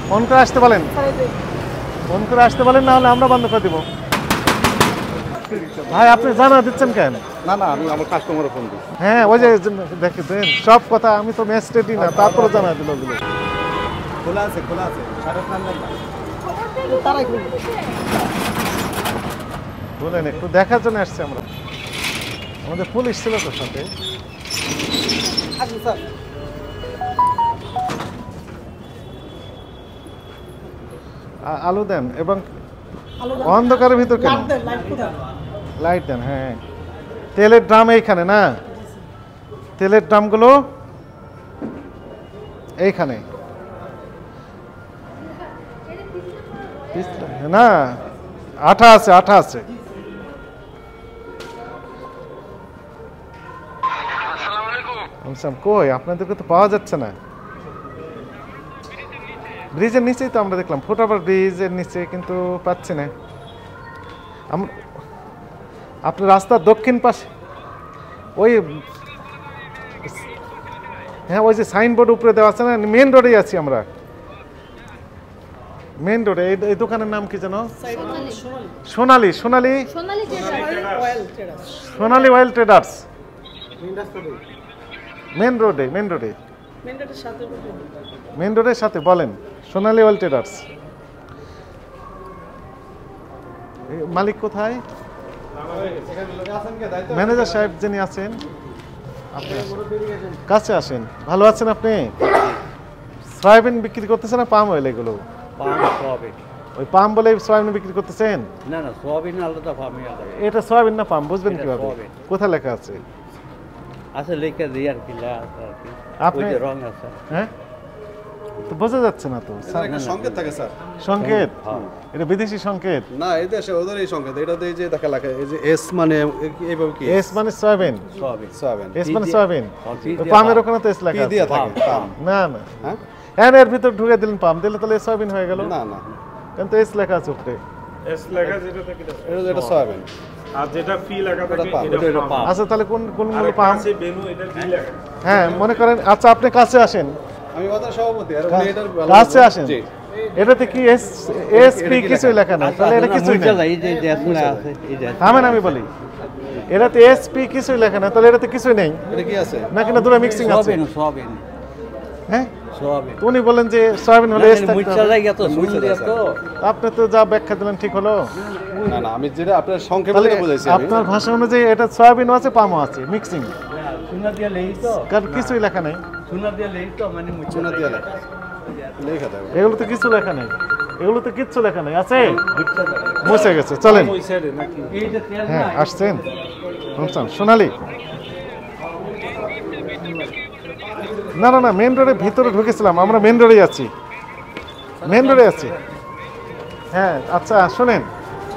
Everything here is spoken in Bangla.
ফোন করে আসতে বলেন, ফোন করে আসতে বলেন, না হলে আমরা বন্ধ করে দিব। ভাই আপনি জানা দিচ্ছেন কেন? না না, আমি আমার কাস্টমারে ফোন দিই। হ্যাঁ ওই যে দেখেন সব কথা আমি তো ম্যাজিস্ট্রেটই না, তারপরে জানা দিল ওগুলো। খোলা আছে, খোলা আছে, শাটার টানবেন না। বলেন, একটু দেখার জন্য আসছে আমরা। আমাদের পুলিশ ছিল তোর সাথে। আলু দেন এবং অন্ধকারের ভিতর কেন? লাইট দেন। হ্যাঁ, তেলের ড্রাম এইখানে না, তেলের ড্রামগুলো এইখানে না, আঠা আছে, আঠা আছে। কই আপনাদেরকে তো পাওয়া যাচ্ছে না। ব্রিজের নিচেই তো আমরা দেখলাম, ফুটওভার ব্রিজের নিচে, কিন্তু পাচ্ছি না। আপনার রাস্তার দক্ষিণ পাশে ওই, হ্যাঁ ওই যে সাইনবোর্ড উপরে দেওয়া আছে না, মেন রোডেই আছি আমরা। মেন রোডে এই দোকানের নাম কি জানো? সোনালী। সোনালী সোনালী অয়েল ট্রেডার্স। মেন রোডে, মেন রোডে, মেন রোডের সাথে বলেন সোনালী অয়েল ট্রেডার্স। মালিক কোথায়? ম্যানেজার সাহেব যিনি আছেন, আপনি কাছে আসেন। ভালো আছেন আপনি? সয়াবিন বিক্রি করতেছেন না পাম অয়েল? এগুলো ওই পাম বলে সয়াবিন বিক্রি করতেছেন? না না, সোয়াবিন আলাদা, পামই আলাদা। এটা সয়াবিন না পাম বুঝবেন কিভাবে? কোথায় লেখা আছে? আছে লেখা দিয়ে আর কি, আপনি রং আছে। হ্যাঁ তো বোঝা যাচ্ছে না তো। সংকেত থাকে স্যার। সংকেত? এটা বিদেশি সংকেত না, এই দেশে ওদের এই সংকেত, এটা দিয়ে যে দেখা লেখা, এই যে এস মানে এইভাবে কি? এস মানে সয়াবিন, সয়াবিন। এস মানে সয়াবিন। পামের ওখানে তো এস লেখা কি আছে। দিয়া থাকে? পাম। না না, হ্যাঁ, এর ভিতর ঢুকে দিলেন পাম, দিলে তাহলে সয়াবিন হয়ে গেল। না না, কিন্তু এস লেখা আছে উপরে। এস লেখা যেটা থাকে এটা সয়াবিন। আর যেটা পি লেখা থাকে এটা পাম। আচ্ছা তাহলে কোন আর পাম? আছে বেনু, এটা বি লেখা। হ্যাঁ মনে করেন, আচ্ছা আপনি কাছে আসেন, আমি বাজার সভাপতি, আর উনি এটার কাছে আসেন। এটাতে কি এস এস পি কিছুই লেখা নাই, তাহলে এটা কিছুই না। থামেন আমি বলি, এটাতে এস পি কিছুই লেখা না, তাহলে এটাতে কিছুই নেই। এটা কি আছে? না কিনা দুটো মিক্সিং আছে। সোয়াবিন, হ্যাঁ সোয়াবিন। উনি বলেন যে সয়াবিন হলে এস থাকতে মুচা হবে। জায়গা তো সুন্দর তো। আপনি তো যা ব্যাখ্যা দিলেন ঠিক হলো। না না, আমি যেটা আপনার সংক্ষেপে তাহলে বুঝাইছি আমি। আপনার ভাষা অনুযায়ী এটা সয়াবিনও আছে পামও আছে, মিক্সিং, সুনা দিয়া লেই তো, কারণ কিছুই লেখা নাই। সুনা দিয়া লেই তো মানে মুচা চুনা দিয়া লেখা, লেখা থাকে। এগুলোতে কিছু লেখা নেই, এগুলোতে কিচ্ছু লেখা নেই। আছে মুচা জায়গা। মুছে গেছে, চলেন। ওই সাইডে নাকি? এই যে তেল হ্যাঁ না, আসছেন, শুনছেন সোনালী? না না না, মেন রোডের ভিতরে ঢুকেছিলাম আমরা, মেন রোডে আছি, মেন রোডে আছি। হ্যাঁ আচ্ছা শোনেন,